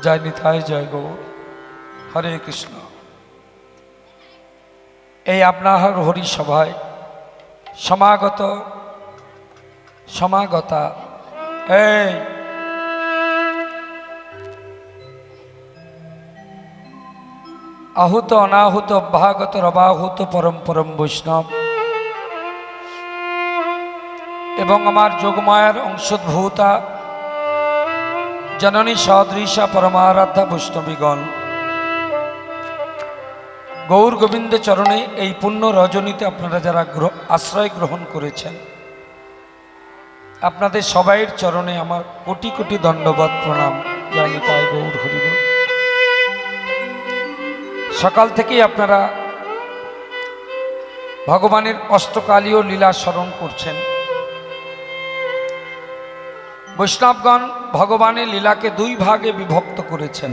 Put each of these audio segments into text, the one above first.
জয় নিতাই জয় গৌর। হরে কৃষ্ণ। এই আপনার হরি সভায় সমাগতা এই আহুত অনাহুত অভ্যাগত রবাহুত পরম পরম বৈষ্ণব এবং আমার যোগমায়ার অংশোদ্ভূতা জননী সদৃশা পরমারাধ্যা বৈষ্ণবীগণ, গৌর গোবিন্দ চরণে এই পুণ্য রজনীতে আপনারা যারা আশ্রয় গ্রহণ করেছেন, আপনাদের সবাইয়ের চরণে আমার কোটি কোটি দণ্ডবত প্রণাম। জয় নিতাই গৌর হরিবল। সকাল থেকেই আপনারা ভগবানের অষ্টকালীয় লীলা স্মরণ করছেন। বৈষ্ণবগণ ভগবানের লীলাকে দুই ভাগে বিভক্ত করেছেন,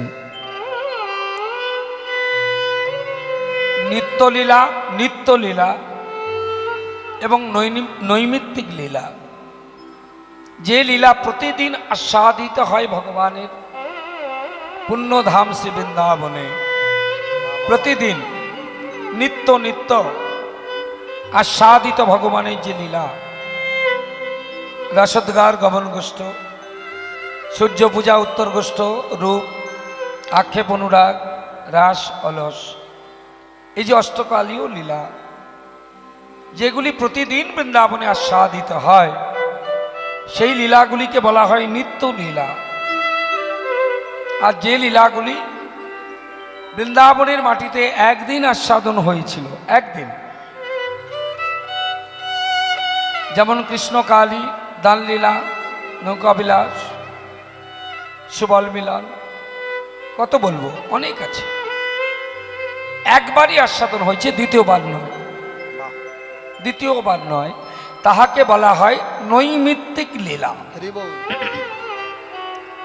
নিত্যলীলা এবং নৈমিত্তিক লীলা। যে লীলা প্রতিদিন আস্বাদিত হয় ভগবানের পুণ্যধাম শ্রী বৃন্দাবনে, প্রতিদিন নিত্য আস্বাদিত ভগবানের যে লীলা, রসোদ্গার গমন গোষ্ঠ, সূর্য পূজা উত্তর গোষ্ঠ, রূপ আক্ষেপ অনুরাগ, রাস অলস, এই যে অষ্টকালীয় লীলা যেগুলি প্রতিদিন বৃন্দাবনে আস্বাদিত হয়, সেই লীলাগুলিকে বলা হয় নিত্য লীলা। আর যে লীলাগুলি বৃন্দাবনের মাটিতে একদিন আস্বাদন হয়েছিল, একদিন, যেমন কৃষ্ণকালী, দানলীলা, নৌকাবিলাস, সুবল মিলন, কত বলবো, অনেক আছে। একবারই আস্বাদন হয়েছে, দ্বিতীয়বার নয়, তাহাকে বলা হয় নৈমিত্তিক লীলা।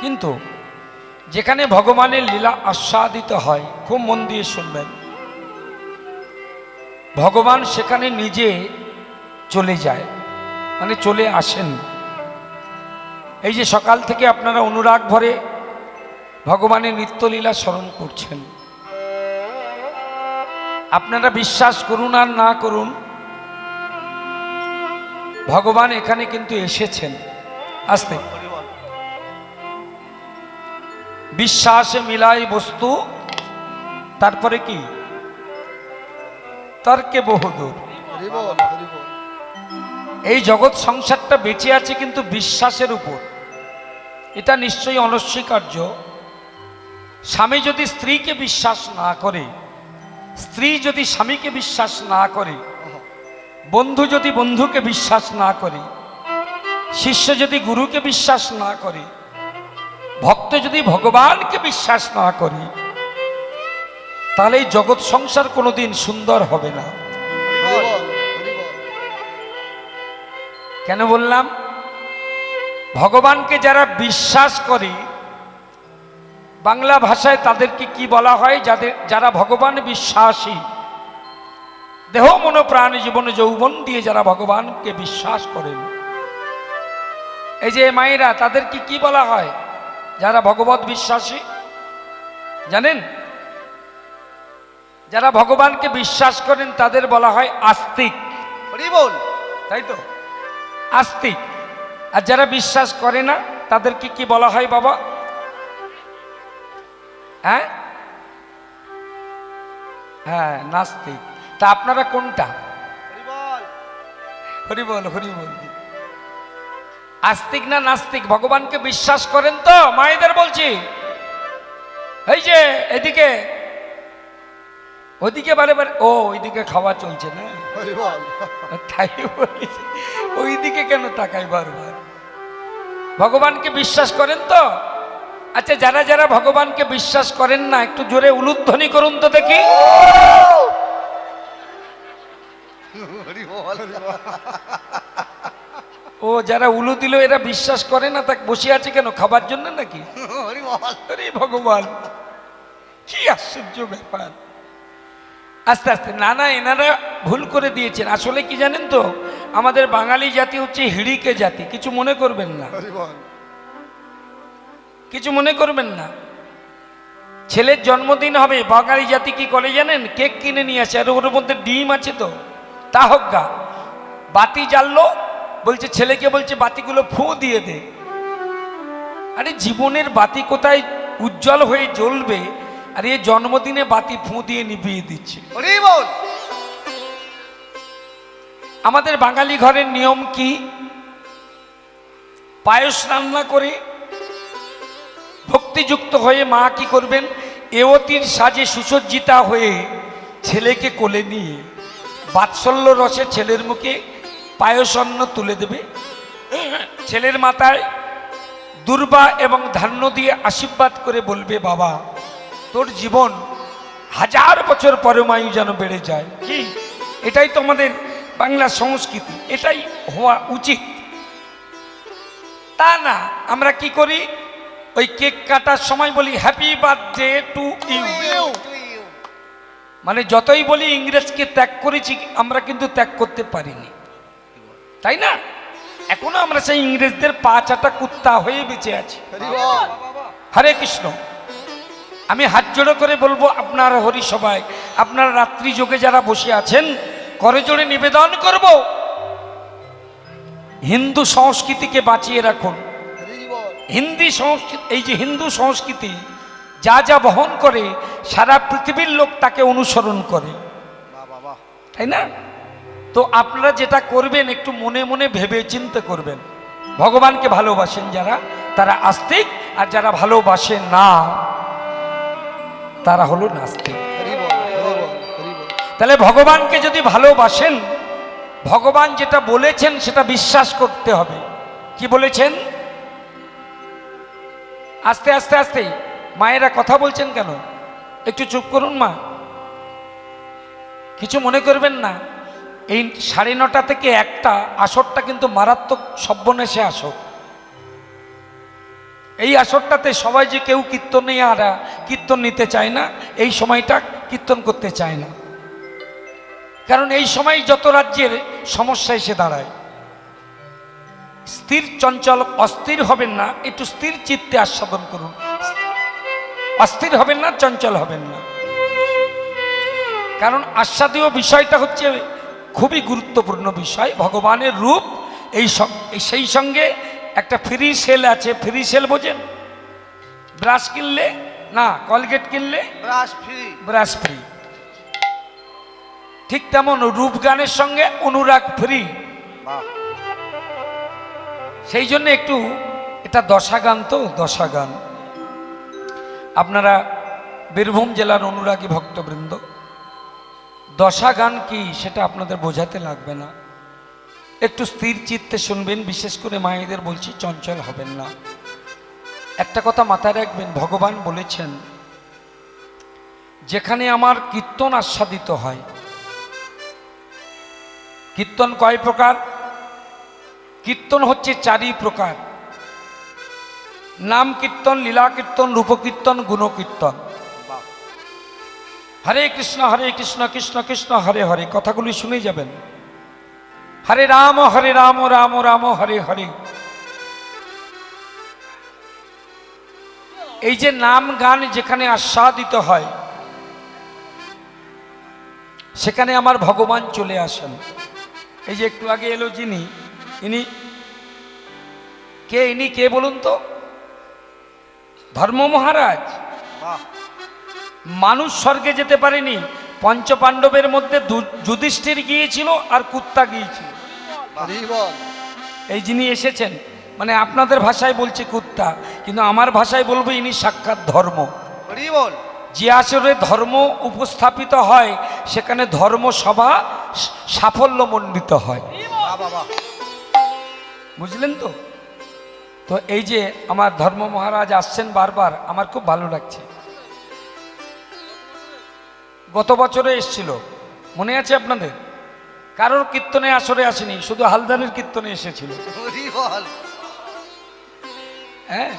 কিন্তু যেখানে ভগবানের লীলা আস্বাদিত হয়, খুব মন দিয়ে শুনবেন, ভগবান সেখানে নিজে চলে যায়, মানে চলে আসেন। এই যে সকাল থেকে আপনারা অনুরাগ ভরে ভগবানের নিত্যলীলা স্মরণ করছেন, আপনারা বিশ্বাস করুন আর না করুন, ভগবান এখানে কিন্তু এসেছেন। আসতে বিশ্বাসে মিলাই বস্তু, তারপরে কি তর্কে বহুদূর। এই জগৎ সংসারটা বেঁচে আছে কিন্তু বিশ্বাসের উপর, এটা নিশ্চয়ই অনস্বীকার্য। স্বামী যদি স্ত্রীকে বিশ্বাস না করে, স্ত্রী যদি স্বামীকে বিশ্বাস না করে, বন্ধু যদি বন্ধুকে বিশ্বাস না করে, শিষ্য যদি গুরুকে বিশ্বাস না করে, ভক্ত যদি ভগবানকে বিশ্বাস না করে, তাহলে এই জগৎ সংসার কোনোদিন সুন্দর হবে না। কেন বললাম? ভগবানকে যারা বিশ্বাস করে, বাংলা ভাষায় তাদেরকে কি বলা হয়? যারা ভগবান বিশ্বাসী, দেহ মন প্রাণ জীবন যৌবন দিয়ে যারা ভগবানকে বিশ্বাস করেন, এই যে মায়েরা, তাদেরকে কি বলা হয়? যারা ভগবত বিশ্বাসী, জানেন? যারা ভগবানকে বিশ্বাস করেন তাদের বলা হয় আস্তিক। তাই তো, আস্তিক। আর যারা বিশ্বাস করে না তাদেরকে কি বলা হয় বাবা? হ্যাঁ, নাস্তিক। তা আপনারা কোনটা? হরিবল হরিবল। আস্তিক না নাস্তিক? ভগবানকে বিশ্বাস করেন তো? মায়েদের বলছি, এই যে এদিকে ওইদিকে বারে বারে, ও ওইদিকে খাওয়া চলছে না, তাই বলি ওইদিকে কেন তাকাই বারবার? ভগবানকে বিশ্বাস করেন তো? আচ্ছা, যারা যারা ভগবানকে বিশ্বাস করেন না, একটু জোরে উলুধ্বনি করুন তো দেখি। ও যারা উলু দিল এরা বিশ্বাস করে না, তাকে বসে আছে কেন? খাবার জন্য নাকি? ভগবান, কি আশ্চর্য ব্যাপার! আস্তে আস্তে, না, এনারা ভুল করে দিয়েছেন। আসলে কি জানেন তো, আমাদের বাঙালি জাতি হচ্ছে হিড়িকে জাতি। কিছু মনে করবেন না, কিছু মনে করবেন না। ছেলের জন্মদিন হবে, বাঙালি জাতি কি করে জানেন? কেক কিনে নিয়ে আসে, আর ওর মধ্যে ডিম আছে, তো তা হোক গা, বাতি জ্বাললো, বলছে ছেলেকে, বলছে বাতিগুলো ফু দিয়ে দে। আরে জীবনের বাতি কোথায় উজ্জ্বল হয়ে জ্বলবে, আর এই জন্মদিনে বাতি ফু দিয়ে নিভিয়ে দিচ্ছে। আমাদের বাঙালি ঘরের নিয়ম কি? পায়েস রান্না করে ভক্তিযুক্ত হয়ে মা কি করবেন? এওতির সাজে সুসজ্জিতা হয়ে ছেলেকে কোলে নিয়ে বাৎসল্য রসে ছেলের মুখে পায়সন্ন তুলে দেবে। ছেলের মাথায় দুর্বা এবং ধান্য দিয়ে আশীর্বাদ করে বলবে, বাবা তোর জীবন 1000 বছর পরমায়ু যেন বেড়ে যায়। কি এটাই তো আমাদের বাংলা সংস্কৃতি, এটাই হওয়া উচিত। তা না, আমরা কি করি? ওই কেক কাটার সময় বলি হ্যাপি বার্থডে টু ইউ, মানে যতই বলি ইংরেজকে ত্যাগ করেছি, আমরা কিন্তু ত্যাগ করতে পারিনি, তাই না? এখনো আমরা সেই ইংরেজদের পা চাটা কুত্তা হয়ে বেঁচে আছি। হরে কৃষ্ণ। আমি হাত জোড়ো করে বলবো, আপনারা হরি সবাই, আপনারা রাত্রি যোগে যারা বসে আছেন, করে জোড়ে নিবেদন করব, হিন্দু সংস্কৃতিকে বাঁচিয়ে রাখুন। হিন্দি সংস্কৃতি, এই যে হিন্দু সংস্কৃতি যা যা বহন করে, সারা পৃথিবীর লোক তাকে অনুসরণ করে, তাই না? তো আপনারা যেটা করবেন একটু মনে মনে ভেবে চিন্তে করবেন। ভগবানকে ভালোবাসেন যারা, তারা আস্তিক, আর যারা ভালোবাসেন না তারা হলো নাস্তিক। তাহলে ভগবানকে যদি ভালোবাসেন, ভগবান যেটা বলেছেন সেটা বিশ্বাস করতে হবে। কি বলেছেন? আস্তে আস্তে আস্তে, মায়েরা কথা বলছেন কেন? একটু চুপ করুন মা, কিছু মনে করবেন না। এই 9:30 থেকে 1টা আসরটা কিন্তু মারাত্মক সর্বনেশে আসর। এই আসরটাতে সবাই যে কেউ কীর্তনে আর কীর্তন নিতে চায় না, এই সময়টা কীর্তন করতে চায় না, কারণ এই সময় যত রাজ্যের সমস্যা এসে দাঁড়ায়। স্থির চঞ্চল অস্থির হবেন না, একটু স্থির চিত্তে আস্বাদন করুন। অস্থির হবেন না, চঞ্চল হবেন না, কারণ আস্বাদীয় বিষয়টা হচ্ছে খুবই গুরুত্বপূর্ণ বিষয়, ভগবানের রূপ। সেই সঙ্গে একটা ফ্রি সেল আছে। ফ্রি সেল বোঝেন? ব্রাশ কিনলে না, কলগেট কিনলে ব্রাশ ফ্রি। ঠিক তেমন রূপ গানের সঙ্গে অনুরাগ ফ্রি। সেই জন্য একটু, এটা দশাগান, তো দশাগান। আপনারা বীরভূম জেলার অনুরাগী ভক্তবৃন্দ, দশাগান কি সেটা আপনাদের বোঝাতে লাগবে না, একটু স্থির চিত্তে শুনবেন। বিশেষ করে মায়েদের বলছি, চঞ্চল হবেন না। একটা কথা মাথায় রাখবেন, ভগবান বলেছেন যেখানে আমার কীর্তন আস্বাদিত হয়। কীর্তন কয় প্রকার? কীর্তন হচ্ছে 4 প্রকার: নাম কীর্তন, লীলা কীর্তন, রূপকীর্তন, গুণকীর্তন। হরে কৃষ্ণ কৃষ্ণ কৃষ্ণ হরে হরে, কথাগুলি শুনে যাবেন। হরে রাম রাম রাম হরে হরে। এই যে নাম গান যেখানে আস্বাদিত হয়, সেখানে আমার ভগবান চলে আসেন। এই যে একটু আগে এলো যিনি, ইনি কে বলুন তো? ধর্ম মহারাজ। মানুষ স্বর্গে যেতে পারেনি, পঞ্চপাণ্ডবের মধ্যে যুধিষ্ঠির গিয়েছিল আর কুত্তা গিয়েছিল। এই যিনি এসেছেন, মানে আপনাদের ভাষায় বলছে কুত্তা, কিন্তু আমার ভাষায় বলবো ইনি সাক্ষাৎ ধর্ম। যে আসরে ধর্ম উপস্থাপিত হয়, সেখানে ধর্মসভা সাফল্যমণ্ডিত হয়। বুঝলেন তো? তো এই যে আমার ধর্ম মহারাজ আসছেন বারবার, আমার খুব ভালো লাগছে। গত বছরে এসেছিল, মনে আছে আপনাদের? কারোর কীর্তনে আসরে আসেনি, শুধু হালদারের কীর্তনে এসেছিল। হ্যাঁ,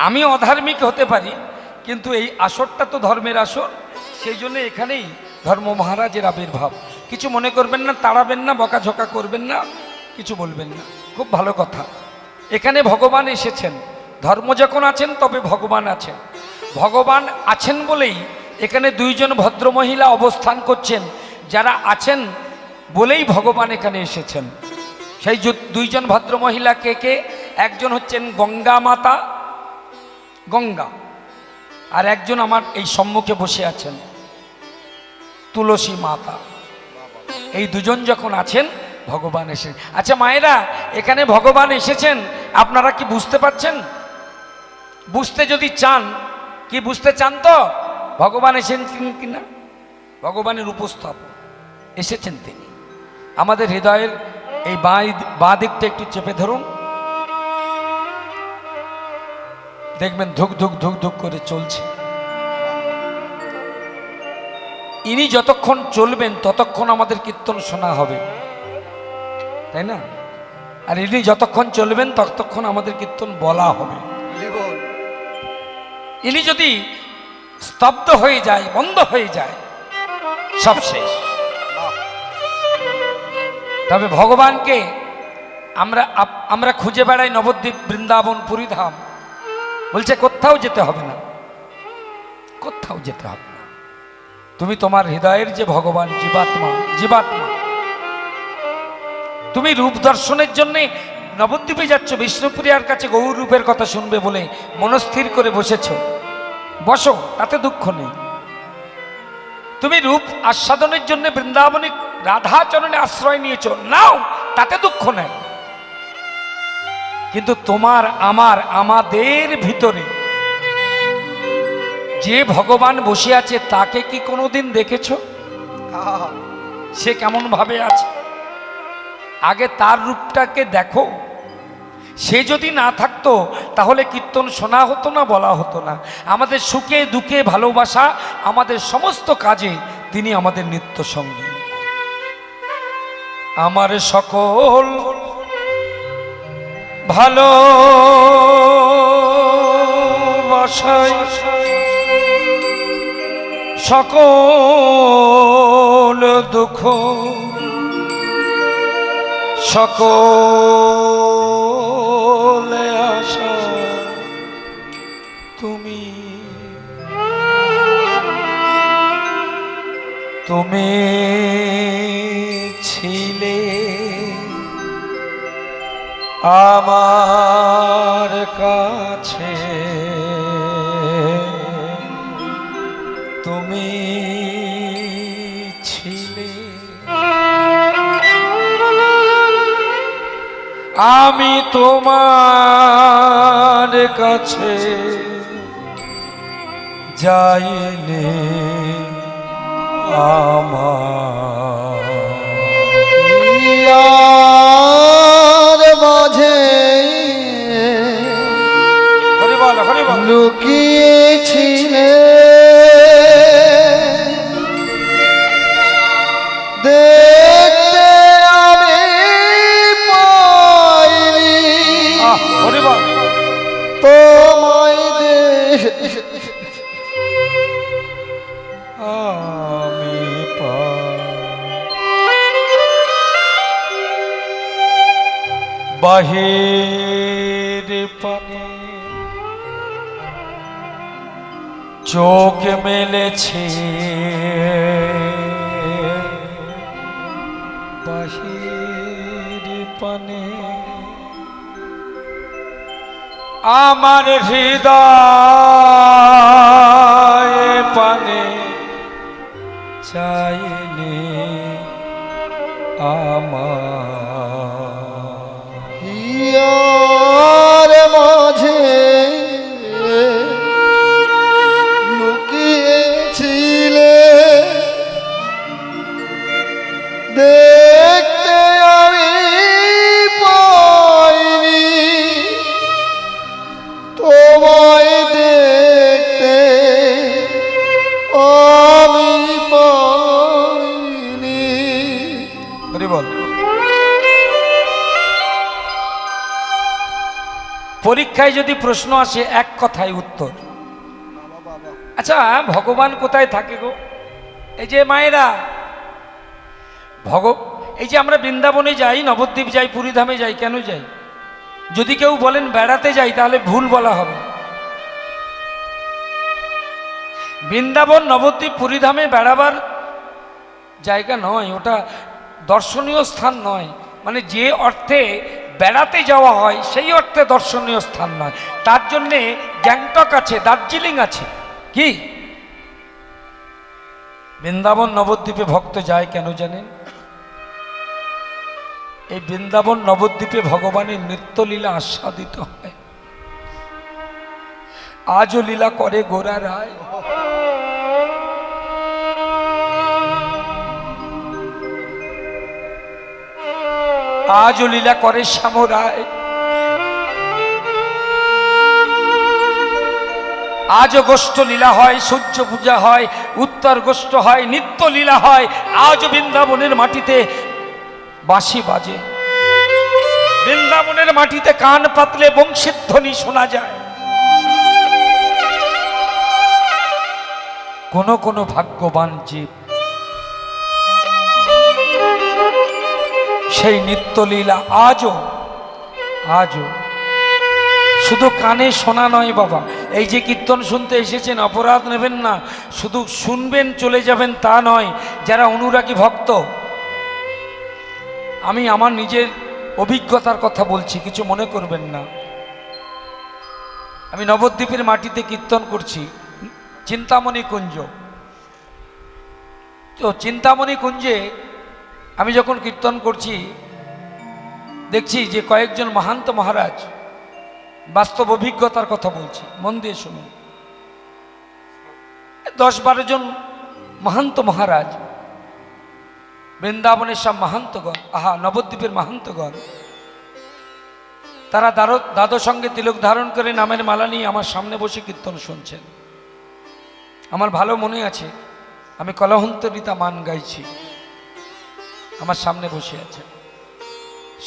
আমি অধার্মিক হতে পারি, কিন্তু এই আসরটা তো ধর্মের আসর, সেই জন্য এখানেই ধর্ম মহারাজের আবির্ভাব। কিছু মনে করবেন না, তাড়াবেন না, বকাঝকা করবেন না, কিছু বলবেন না, খুব ভালো কথা। এখানে ভগবান এসেছেন, ধর্ম যখন আছেন তবে ভগবান আছেন। ভগবান আছেন বলেই এখানে দুইজন ভদ্রমহিলা অবস্থান করছেন, যারা আছেন বলেই ভগবান এখানে এসেছেন। সেই দুইজন ভদ্রমহিলা কে কে? একজন হচ্ছেন গঙ্গা মাতা, গঙ্গা, আর একজন আমার এই সম্মুখে বসে আছেন তুলসী মাতা। এই দুজন যখন আছেন ভগবান এসে। আচ্ছা মায়েরা, এখানে ভগবান এসেছেন আপনারা কি বুঝতে পারছেন? বুঝতে যদি চান, কি বুঝতে চান তো ভগবান এসেছেন কিনা? ভগবানের উপস্থাপন এসেছেন তিনি। আমাদের হৃদয়ের এই বাঁ দিকটা একটু চেপে ধরুন, দেখবেন ধুক ধুক ধুক ধুক করে চলছে। ইনি যতক্ষণ চলবেন ততক্ষণ আমাদের কীর্তন শোনা হবে, তাই না? আর ইনি যতক্ষণ চলবেন ততক্ষণ আমাদের কীর্তন বলা হবে। ইনি যদি স্তব্ধ হয়ে যায়, বন্ধ হয়ে যায়, সব শেষ। তবে ভগবানকে আমরা খুঁজে বেড়াই নবদ্বীপ, বৃন্দাবন, পুরীধাম। বলছে কোথাও যেতে হবে না, কোথাও যেতে হবে না। তুমি তোমার হৃদয়ের যে ভগবান, জীবাত্মা, জীবাত্মা, তুমি রূপ দর্শনের জন্য নবদ্বীপে যাচ্ছ, বিষ্ণুপ্রিয়ার কাছে গৌর রূপের কথা শুনবে বলে মনস্থির করে বসেছ। বসো, তাতে দুঃখ নেই। তুমি রূপ আস্বাদনের জন্য বৃন্দাবনে রাধাচরণে আশ্রয় নিয়েছ, নাও, তাতে দুঃখ নেই। কিন্তু তোমার, আমাদের ভিতরে যে ভগবান বসে আছে তাকে কি কোনোদিন দেখেছ? সে কেমন ভাবে আছে? আগে তার রূপটাকে দেখো। সে যদি না থাকতো তাহলে কীর্তন শোনা হতো না, বলা হতো না। আমাদের সুখে দুঃখে, ভালোবাসা, আমাদের সমস্ত কাজে তিনি আমাদের নিত্য সঙ্গী। আমার সকল ভালোবাসায় সকল দুঃখ, সকল আশা তুমি, তুমি ছিলে আমার কাছে, তুমি ছিলে, আমি তোমার কাছে যাইনি আমার মাঝে লুকিয়েছিলে, দেখতে আমি পাইনি তোমায় আমি বাহির পানে চোখ মেলেছে, বাহির পানে আমার হৃদয় পানে চাইলে আমার মাঝে লুকিয়েছিলে, দেখতে আমি পাইনি তোমায়, দেখতে আমি পাইনি। বল। পরীক্ষায় যদি প্রশ্ন আসে এক কথায় উত্তর। আচ্ছা, ভগবান কোথায় থাকে গো? এই যে মায়েরা, এই যে আমরা বৃন্দাবনে যাই, নবদ্বীপ যাই, পুরীধামে যাই, কেন যাই? যদি কেউ বলেন বেড়াতে যাই তাহলে ভুল বলা হবে। বৃন্দাবন নবদ্বীপ পুরীধামে বেড়াবার জায়গা নয়, ওটা দর্শনীয় স্থান নয়। মানে যে অর্থে বেড়াতে যাওয়া হয় সেই অর্থে দর্শনীয় স্থান নয়। তার জন্যে গ্যাংটক আছে, দার্জিলিং আছে। কি বৃন্দাবন নবদ্বীপে ভক্ত যায় কেন জানেন? এই বৃন্দাবন নবদ্বীপে ভগবানের নিত্যলীলা আস্বাদিত হয়। আজও লীলা করে গোরা রায়, আজও লীলা করে শ্যাম রায়, আজও গোষ্ঠ লীলা হয়, সূর্য পূজা হয়, উত্তর গোষ্ঠ হয়, নিত্য লীলা হয়। আজও বৃন্দাবনের মাটিতে বাঁশি বাজে, বৃন্দাবনের মাটিতে কান পাতলে বংশীর ধ্বনি শোনা যায়। কোন ভাগ্যবান জীব সেই নিত্যলীলা আজও শুধু কানে শোনা নয় বাবা। এই যে কীর্তন শুনতে এসেছেন, অপরাধ নেবেন না, শুধু শুনবেন চলে যাবেন তা নয়। যারা অনুরাগী ভক্ত, আমি আমার নিজের অভিজ্ঞতার কথা বলছি, কিছু মনে করবেন না। আমি নবদ্বীপের মাটিতে কীর্তন করছি, চিন্তামণি কুঞ্জ। তো চিন্তামণি কুঞ্জে আমি যখন কীর্তন করছি, দেখছি যে কয়েকজন মহান্ত মহারাজ, বাস্তব অভিজ্ঞতার কথা বলছি, মন দিয়ে শুনুন। 10-12 জন মহান্ত মহারাজ, বৃন্দাবনের সব মহান্তগণ, নবদ্বীপের মহান্তগণ, তারা দ্বাদশ সঙ্গে তিলক ধারণ করে নামের মালা নিয়ে আমার সামনে বসে কীর্তন শুনছেন। আমার ভালো মনে আছে, আমি কলহন্তরিতা মান গাইছি, আমার সামনে বসে আছে।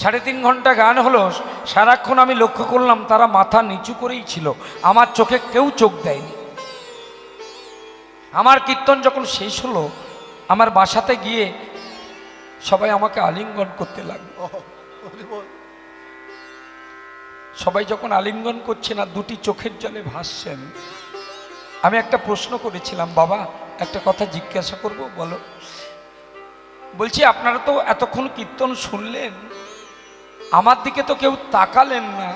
3.5 ঘন্টা গান হলো। সারাক্ষণ আমি লক্ষ্য করলাম তারা মাথা নিচু করেই ছিল, আমার চোখে কেউ চোখ দেয়নি। আমার কীর্তন যখন শেষ হলো, আমার বাসাতে গিয়ে সবাই আমাকে আলিঙ্গন করতে লাগলো। সবাই যখন আলিঙ্গন করছে না, দুটি চোখের জলে ভাসছেন। আমি একটা প্রশ্ন করেছিলাম, বাবা একটা কথা জিজ্ঞাসা করব, বলো। বলছি আপনারা তো এতক্ষণ কীর্তন শুনলেন, আমার দিকে তো কেউ তাকালেন না,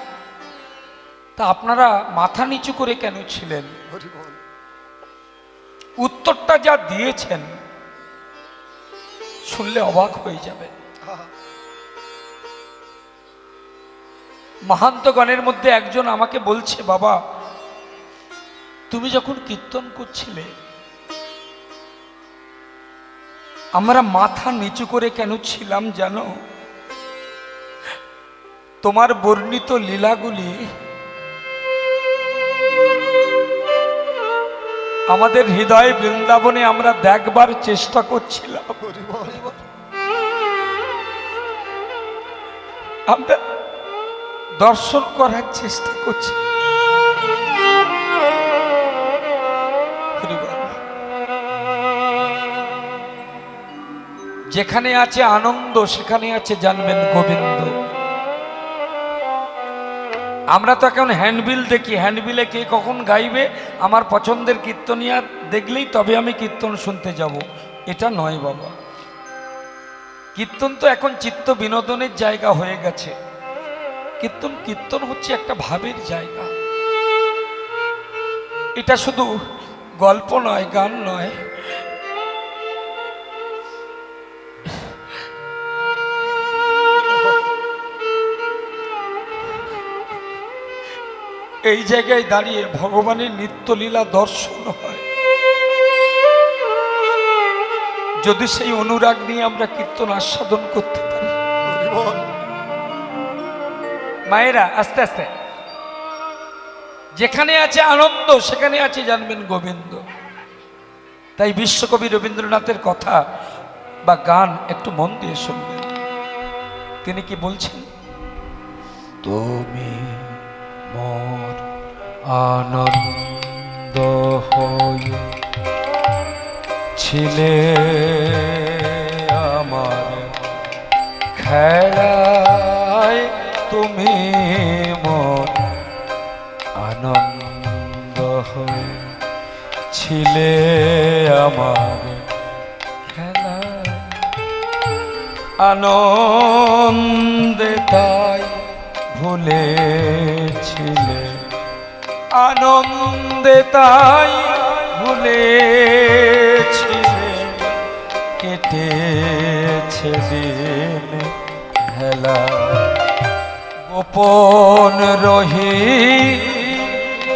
তা আপনারা মাথা নিচু করে কেন ছিলেন? উত্তরটা যা দিয়েছেন শুনলে অবাক হয়ে যাবে। মহান্তগণের মধ্যে একজন আমাকে বলছে, বাবা তুমি যখন কীর্তন করছিলে আমরা মাথা নিচু করে কেন ছিলাম জানো? তোমার বর্ণিত লীলাগুলি আমাদের হৃদয় বৃন্দাবনে আমরা দেখবার চেষ্টা করছিলাম, আমরা দর্শন করার চেষ্টা করছি। যেখানে আছে আনন্দ সেখানে আছে জানবেন গোবিন্দ। আমরা তো এখন হ্যান্ডবিল দেখি, হ্যান্ডবিলে কে কখন গাইবে, আমার পছন্দের কীর্তনিয়া দেখলেই তবে আমি কীর্তন শুনতে যাব, এটা নয় বাবা। কীর্তন তো এখন চিত্ত বিনোদনের জায়গা হয়ে গেছে। কীর্তন হচ্ছে একটা ভাবের জায়গা। এটা শুধু গল্প নয়, গান নয়, এই জায়গায় দাঁড়িয়ে ভগবানের নিত্যলীলা দর্শন হয়। যদি সেই অনুরাগ নিয়ে আমরা কীর্তন আস্বাদন করতে পারি। মায়েরা আস্তে আস্তে, যেখানে আছে আনন্দ সেখানে আছে জানবেন গোবিন্দ। তাই বিশ্বকবি রবীন্দ্রনাথের কথা বা গান একটু মন দিয়ে শুনবেন। তিনি কি বলছেন? তুমি মোর আনন্দ হয়ে ছিলে আমার খেলায়, তুমি মোর আনন্দ হয়ে ছিলে আমার খেলা আনন্দে তাই ভুলেছিলে আনন্দে তাই ভুলেছিলে কেটেছে দিন হেলা গোপন রহি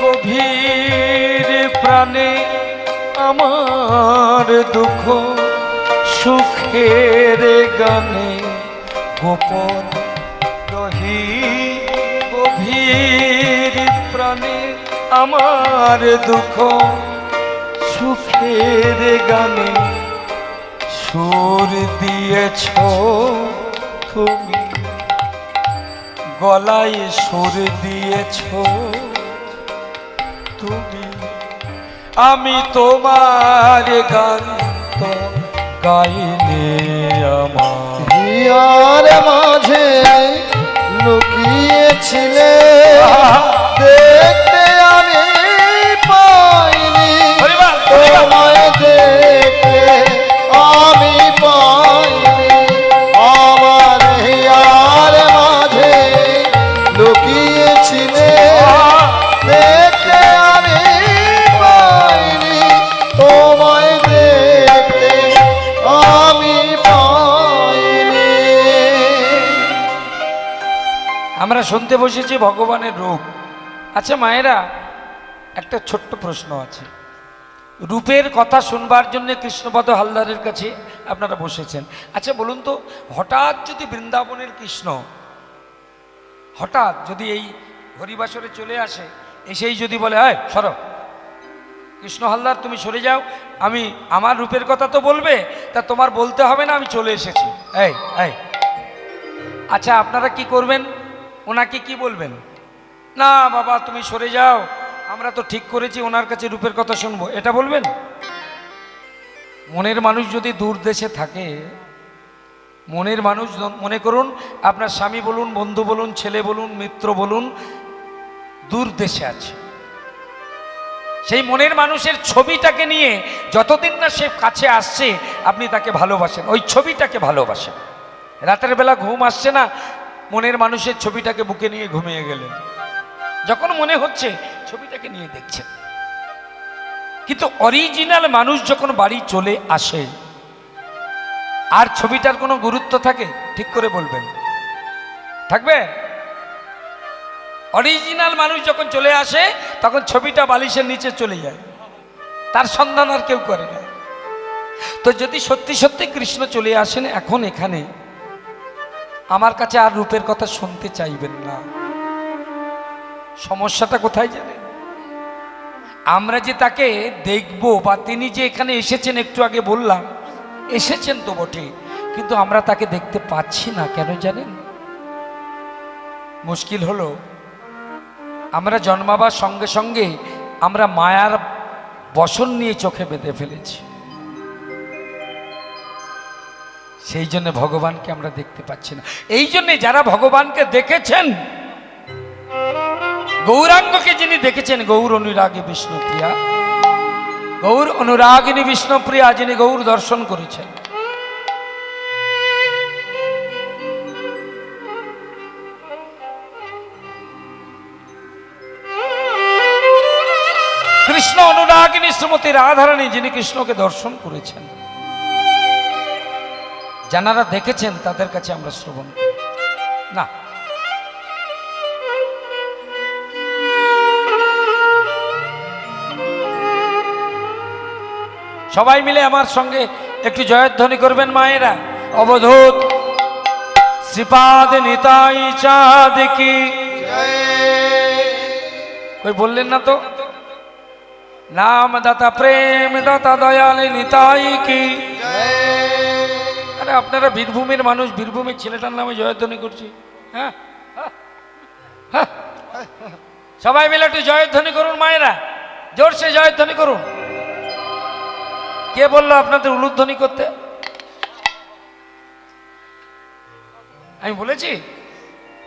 গভীর প্রাণে আমার দুঃখ সুখের গানে গোপন রহি গভীর প্রাণে আমার দুঃখ সুখের গানে সুর দিয়েছ তুমি গলায় সুর দিয়েছ তুমি আমি তোমার গান তো গাইলে আমার হিয়ার মাঝে লুকিয়েছিলে দেখতে আমি পাইনি তোমায় দেখতে আমি পাইনি আমার হিয়ার মাঝে লুকিয়েছিলে দেখতে আমি পাইনি তোমায় দেখতে আমি পাইনি। আমরা শুনতে বসেছি ভগবানের রূপ। আচ্ছা মায়েরা, একটা ছোট্ট প্রশ্ন আছে। রূপের কথা শুনবার জন্য কৃষ্ণপদ হালদারের কাছে আপনারা বসেছেন। আচ্ছা বলুন তো, হঠাৎ যদি বৃন্দাবনের কৃষ্ণ হঠাৎ যদি এই হরিবাসরে চলে আসে, এসেই যদি বলে আয় সরো কৃষ্ণ হালদার তুমি সরে যাও, আমি আমার রূপের কথা তো বলবে, তা তোমার বলতে হবে না আমি চলে এসেছি, এই এই আচ্ছা আপনারা কি করবেন? ওনাকে কি বলবেন? না বাবা তুমি সরে যাও, আমরা তো ঠিক করেছি ওনার কাছে রূপের কথা শুনবো, এটা বলবেন? মনের মানুষ যদি দূর দেশে থাকে, মনের মানুষ মনে করুন আপনার স্বামী বলুন, বন্ধু বলুন, ছেলে বলুন, মিত্র বলুন, দূর দেশে আছে, সেই মনের মানুষের ছবিটাকে নিয়ে যতদিন না সে কাছে আসছে আপনি তাকে ভালোবাসেন, ওই ছবিটাকে ভালোবাসেন। রাতের বেলা ঘুম আসছে না, মনের মানুষের ছবিটাকে বুকে নিয়ে ঘুমিয়ে গেলেন, যখন মনে হচ্ছে ছবিটাকে নিয়ে দেখছেন। কিন্তু অরিজিনাল মানুষ যখন বাড়ি চলে আসে আর ছবিটার কোনো গুরুত্ব থাকে? ঠিক করে বলবেন, থাকবে? অরিজিনাল মানুষ যখন চলে আসে তখন ছবিটা বালিশের নিচে চলে যায়, তার সন্ধান আর কেউ করে না। তো যদি সত্যি সত্যি কৃষ্ণ চলে আসেন এখন এখানে, আমার কাছে আর রূপের কথা শুনতে চাইবেন না। সমস্যাটা কোথায় জানেন? আমরা যে তাকে দেখব বা তিনি যে এখানে এসেছেন, একটু আগে বললাম এসেছেন তো বটে, কিন্তু আমরা তাকে দেখতে পাচ্ছি না। কেন জানেন? মুশকিল হলো আমরা জন্মাবার সঙ্গে সঙ্গে আমরা মায়ার বসন নিয়ে চোখে বেঁধে ফেলেছি, সেই জন্য ভগবানকে আমরা দেখতে পাচ্ছি না। এই জন্যে যারা ভগবানকে দেখেছেন, গৌরাঙ্গকে যিনি দেখেছেন, গৌর অনুরাগী বিষ্ণুপ্রিয়া, গৌর অনুরাগিনী বিষ্ণুপ্রিয়া যিনি গৌর দর্শন করেছেন, কৃষ্ণ অনুরাগিনী শ্রীমতী রাধারানী যিনি কৃষ্ণকে দর্শন করেছেন, যারা দেখেছেন তাদের কাছে আমরা শ্রবণ করি না। সবাই মিলে আমার সঙ্গে একটু জয়ধ্বনি করবেন মায়েরা। অবধূত শ্রীপাদ নিতাই চাঁদ কি, কই বললেন না তো? নাম দাতা প্রেম দাতা দয়ালে নিতাই কি। আরে আপনারা বীরভূমের মানুষ, বীরভূমের ছেলেটার নামে জয়ধ্বনি করছি। হ্যাঁ হ্যাঁ, সবাই মিলে একটু জয়ধ্বনি করুন মায়েরা, জোরসে জয়ধ্বনি করুন। কে বললো আপনাদের উলুধ্বনি করতে? আমি বলেছি?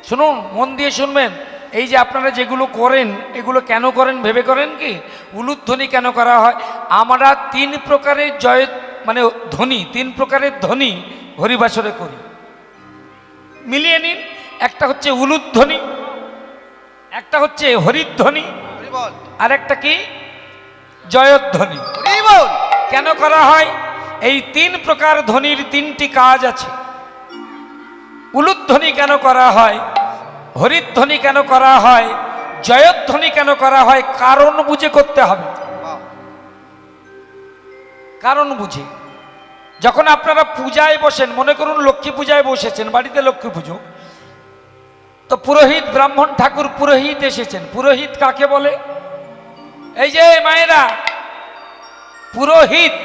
শুনুন, মন দিয়ে শুনবেন। এই যে আপনারা যেগুলো করেন, এগুলো কেন করেন ভেবে করেন কি? উলুধ্বনি কেন করা হয়? আমরা 3 প্রকারের জয় মানে ধ্বনি, 3 প্রকারের ধ্বনি হরিবাসরে করি। মিলিয়ে নিন, একটা হচ্ছে উলুধ্বনি, একটা হচ্ছে হরিধ্বনি, আর একটা কি জয়ধ্বনি। কেন করা হয়? এই 3 প্রকার ধ্বনির 3টি কাজ আছে। উলুধ্বনি কেন করা হয়, হরিধ্বনি কেন করা হয়, জয়ধ্বনি কেন করা হয়, কারণ বুঝে করতে হবে। কারণ বুঝে। যখন আপনারা পূজায় বসেন, মনে করুন লক্ষ্মী পূজায় বসেছেন, বাড়িতে লক্ষ্মী পুজো, তো পুরোহিত, ব্রাহ্মণ ঠাকুর পুরোহিত এসেছেন। পুরোহিত কাকে বলে? এই যে মায়েরা, পুরোহিত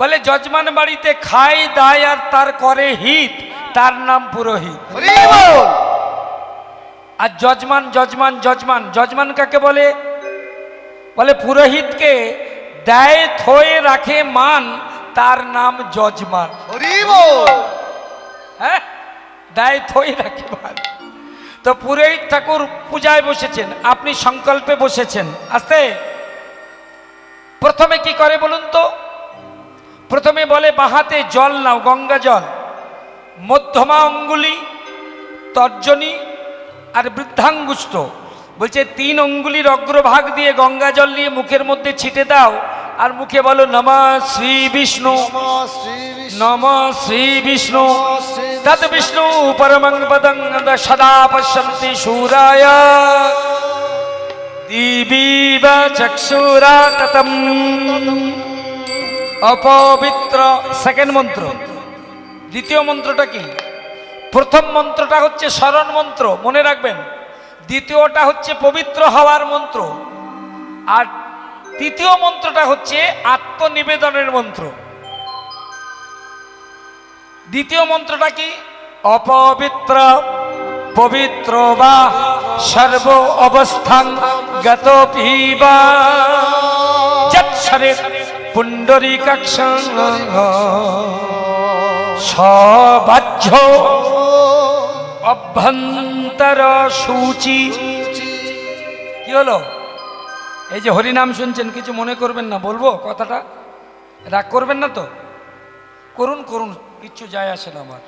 বলে যজমান বাড়িতে খায় দায় আর তার করে হিত, তার নাম পুরোহিত। আর যজমান যজমান যজমান যজমান কাকে বলে? বলে পুরোহিতকে দেয় থয়ে রাখে মান, তার নাম যজমান। হ্যাঁ, দেয় থয়ে রাখে মান। তো পুরোহিত ঠাকুর পূজায় বসেছেন, আপনি সংকল্পে বসেছেন। আস্তে প্রথমে কি করে বলুন তো? প্রথমে বলে বাহাতে জল নাও, গঙ্গা জল, মধ্যমা অঙ্গুলি, তর্জনী আর বৃদ্ধাঙ্গুষ্ঠ, বলছে 3 অঙ্গুলির অগ্রভাগ দিয়ে গঙ্গা জল নিয়ে মুখের মধ্যে ছিটে দাও, আর মুখে বলো নমঃ শ্রী বিষ্ণু, নমঃ শ্রী বিষ্ণু, তদ বিষ্ণু পরমং পদং সদা পশ্যন্তি শূরায় দিবিব চক্ষুরাততম অপবিত্র। সেকেন্ড মন্ত্র। দ্বিতীয় মন্ত্রটা কি? প্রথম মন্ত্রটা হচ্ছে শরণ মন্ত্র, মনে রাখবেন। দ্বিতীয়টা হচ্ছে পবিত্র হওয়ার মন্ত্র, আর তৃতীয় মন্ত্রটা হচ্ছে আত্মনিবেদনের মন্ত্র। দ্বিতীয় মন্ত্রটা কি? অপবিত্র পবিত্র বা সর্ব অবস্থান গত পিবা যৎসরে পুণ্ডরীকাক্ষ সবাহ্য অভ্যন্তর সূচি। কি হলো? এই যে হরিনাম শুনছেন, কিছু মনে করবেন না, বলবো কথাটা, রাগ করবেন না তো? করুন করুন, কিচ্ছু যায় আসে না আমার।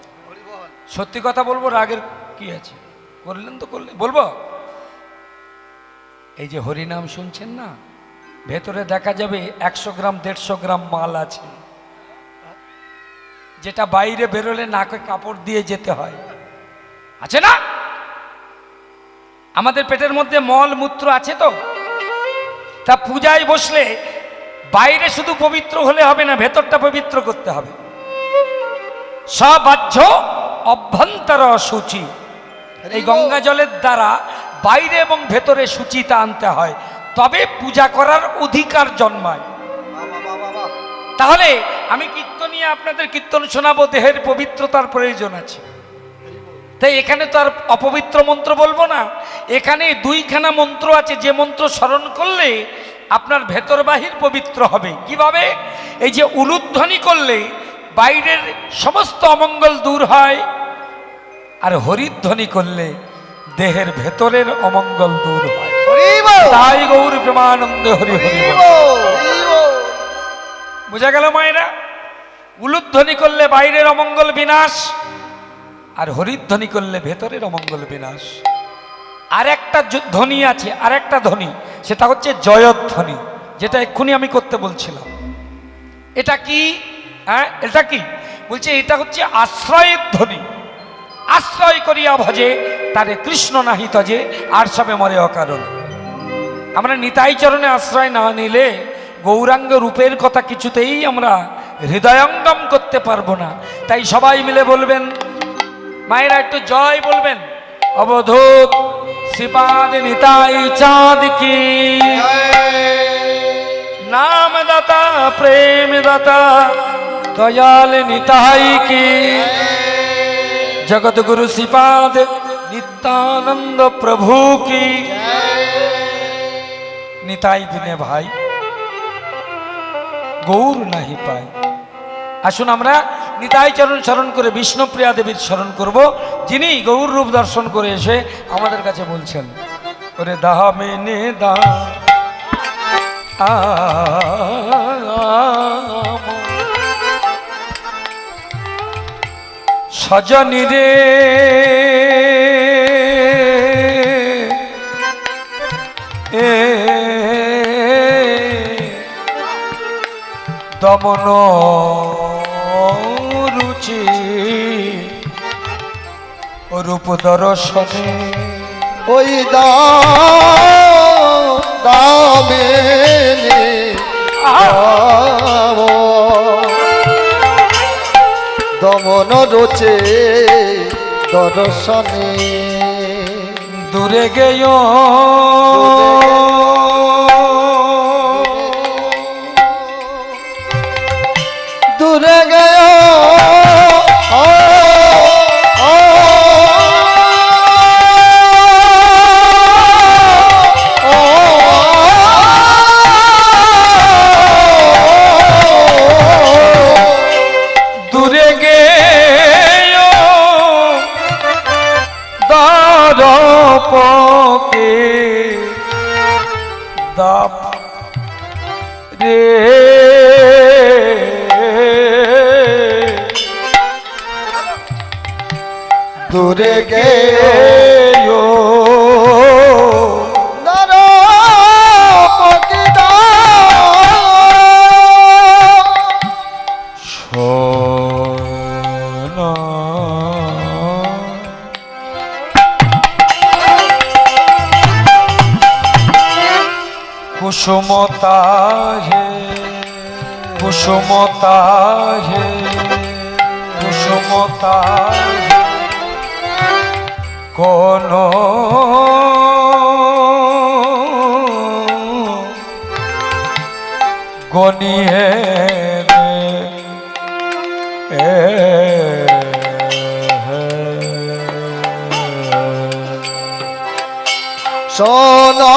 সত্যি কথা বলবো, রাগের কি আছে? করলেন তো করলেন, বলবো। এই যে হরিনাম শুনছেন না, ভেতরে দেখা যাবে 100 গ্রাম 150 গ্রাম মাল আছে, যেটা বাইরে বেরোলে নাকে কাপড় দিয়ে যেতে হয়, আছে না? আমাদের পেটের মধ্যে মল মূত্র আছে তো। তা পূজায় বসলে বাইরে শুধু পবিত্র হলে হবে না, ভেতরটা পবিত্র করতে হবে। সবাহ্য অভ্যন্তর সূচি। এই গঙ্গা জলের দ্বারা বাইরে এবং ভেতরে সূচিতা আনতে হয়, তবে পূজা করার অধিকার জন্মায়। তাহলে আমি কীর্তনিয়ে আপনাদের কীর্তন শোনাবো, দেহের পবিত্রতার প্রয়োজন আছে। তাই এখানে তো আর অপবিত্র মন্ত্র বলবো না, এখানে 2খানা মন্ত্র আছে, যে মন্ত্র স্মরণ করলে আপনার ভেতর বাহির পবিত্র হবে। কিভাবে? এই যে উলুধ্বনি করলে বাইরের সমস্ত অমঙ্গল দূর হয়, আর হরিধ্বনি করলে দেহের ভেতরের অমঙ্গল দূর হয়। তাই গৌর প্রেমানন্দে হরি হরি। বুঝা গেল মায়েরা? উলুধ্বনি করলে বাইরের অমঙ্গল বিনাশ, আর হরিধ্বনি করলে ভেতরের অমঙ্গল বিনাশ। আর একটা ধ্বনি আছে, আর একটা ধ্বনি, সেটা হচ্ছে জয়ধ্বনি, যেটা এক্ষুনি আমি করতে বলছিলাম। এটা কি? হ্যাঁ, এটা কি বলছে? এটা হচ্ছে আশ্রয়ের ধ্বনি। আশ্রয় করিয়া ভজে তারে কৃষ্ণ নাহি তজে, আর সবে মরে অকারণ। আমরা নিতাই চরণে আশ্রয় না নিলে গৌরাঙ্গ রূপের কথা কিছুতেই আমরা হৃদয়ঙ্গম করতে পারবো না। তাই সবাই মিলে বলবেন, মায়েরা একটু জয় বলবেন। অবধূত শ্রীপাদ নিতাই চাঁদ কি, নাম দাতা প্রেম দাতা দয়াল নিতাই কি, জগৎ গুরু শ্রীপাদ নিত্যানন্দ প্রভু কি। নিতাই দিনে ভাই গৌর নাহি পায়। আসুন আমরা নিতাই চরণ স্মরণ করে বিষ্ণুপ্রিয়া দেবীর স্মরণ করব, যিনি গৌর রূপ দর্শন করে এসে আমাদের কাছে বলছেন, ওরে দামিনী দা সজনী রে দমন রুচি রূপ দর্শনে ওই দামে দমন রোচে দর্শনে দূরে গেয় দূরে গেয় দূরে গেয় দরপকে দাপ রে দূরে গে কুসুমতা হে কুসুমতা হে কুসুমতা কোন গনিয়ে শোনো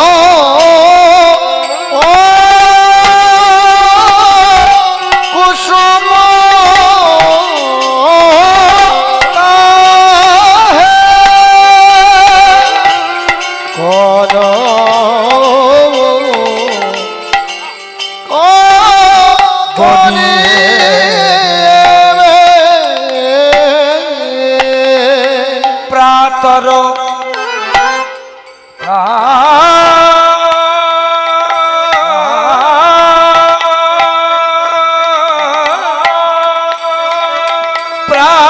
কুসুম কোন প্রাতর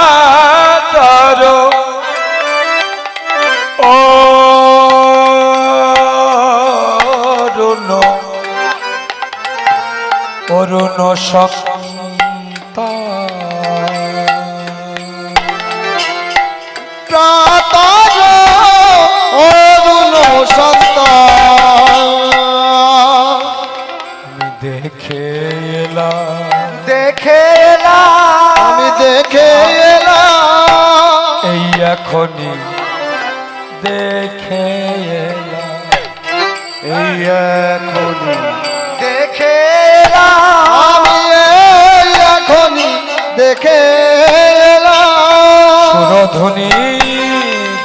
প্রাতর অরুণ অরুণ সন্তা প্রাতর অরুণ সন্তান আমি দেখে এলাম আমি দেখে এলাম এই এখনই দেখে এলাম এই এখনই দেখে এলাম আমি এই এখনই দেখে এলাম সুরধ্বনি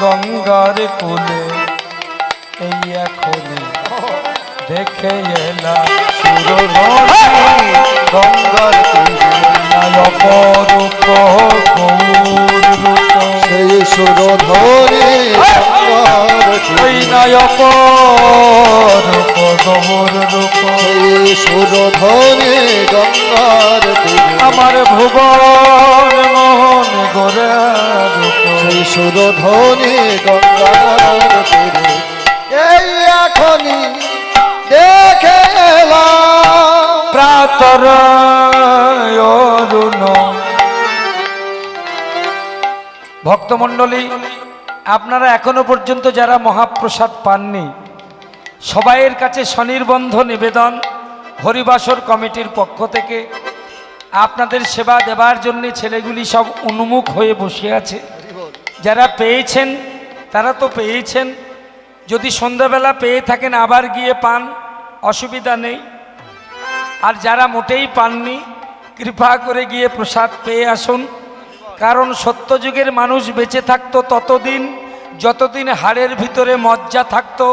গঙ্গার কুলে এই এখনই দেখে এলাম সুরধ্বনি গঙ্গার তীরে অপরূপ গৌর রূপ সেই সুরধরে গঙ্গার ওই তীরে নায়ক রূপ গৌর রূপ সেই সুরধরে গঙ্গার তীরে আমার ভুবন মোহন গোরা রূপ সেই সুরধরে গঙ্গার তীরে এই এখনই দেখে এলাম প্রাতর অরুণ ভক্তমণ্ডলী, আপনারা এখনো পর্যন্ত যারা মহাপ্রসাদ পাননি সবাইয়ের কাছে স্বনির্বন্ধ নিবেদন, হরিবাসর কমিটির পক্ষ থেকে আপনাদের সেবা দেবার জন্য ছেলেগুলি সব উন্মুখ হয়ে বসে আছে। যারা পেয়েছেন তারা তো পেয়েছেন, যদি সন্ধ্যাবেলা পেয়ে থাকেন আবার গিয়ে পান, অসুবিধা নেই। আর যারা মোটেই পাননি কৃপা করে গিয়ে প্রসাদ পেয়ে আসুন। কারণ সত্যযুগের মানুষ বেঁচে থাকতো ততদিন যতদিন হাড়ের ভিতরে মজ্জা থাকতো,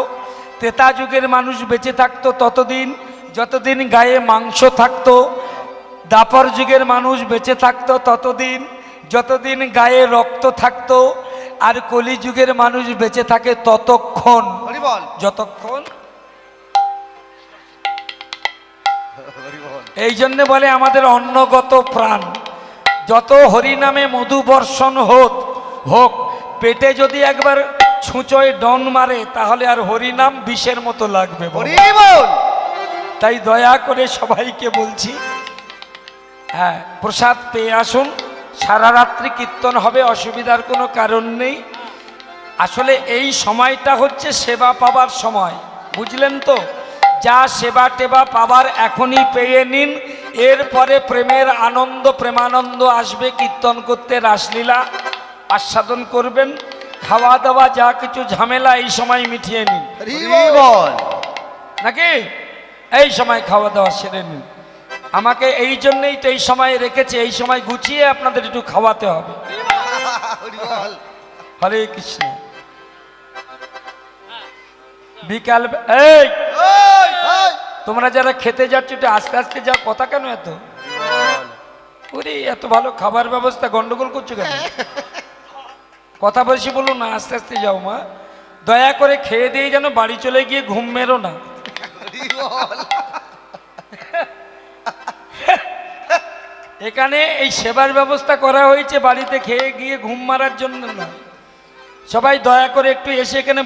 ত্রেতা যুগের মানুষ বেঁচে থাকতো ততদিন যতদিন গায়ে মাংস থাকতো, দাপর যুগের মানুষ বেঁচে থাকতো ততদিন, যতদিন গায়ে রক্ত থাকতো, আর কলিযুগের মানুষ বেঁচে থাকে ততক্ষণ, হরি বল যতক্ষণ। হরি বল এই জন্যে বলে আমাদের অন্নগত প্রাণ, যত হরিনামে মধু বর্ষণ হোক, পেটে যদি একবার ছুঁচোয় ডন মারে তাহলে আর হরিনাম বিষের মতো লাগবে বাবা। হরি বল তাই দয়া করে সবাইকে বলছি, হ্যাঁ, প্রসাদ পেয়ে আসুন। সারা রাত্রি কীর্তন হবে, অসুবিধার কোনো কারণ নেই। আসলে এই সময়টা হচ্ছে সেবা পাবার সময়, বুঝলেন তো? যা সেবা টেবা পাবার এখনই পেয়ে নিন, এরপরে প্রেমের আনন্দ, প্রেমানন্দ আসবে। কীর্তন করতে রাসলীলা আস্বাদন করবেন, খাওয়া দাওয়া যা কিছু ঝামেলা এই সময় মিটিয়ে নিন, হরি বল নাকি? এই সময় খাওয়া দাওয়া সেরে নিন। আমাকে এই জন্যেই তো এই সময় রেখেছে, এই সময় গুছিয়ে আপনাদের একটু খাওয়াতে হবে। হরি বল হরে কৃষ্ণ। বিকাল এই ওই ওই তোমরা যারা খেতে যাচ্ছ একটু আস্তে আস্তে যাও, কথা কেন এত? ওরে এত ভালো খাবার ব্যবস্থা, গন্ডগোল করছো কেন? কথা বলছি বলো না, আস্তে আস্তে যাও মা। দয়া করে খেয়ে দিয়ে যেন বাড়ি চলে গিয়ে ঘুম মেরো না। হরি বল এখানে এই সেবার ব্যবস্থা করা হয়েছে বাড়িতে খেয়ে গিয়ে ঘুম মারার জন্য না। সবাই দয়া করে একটু এসে এখানে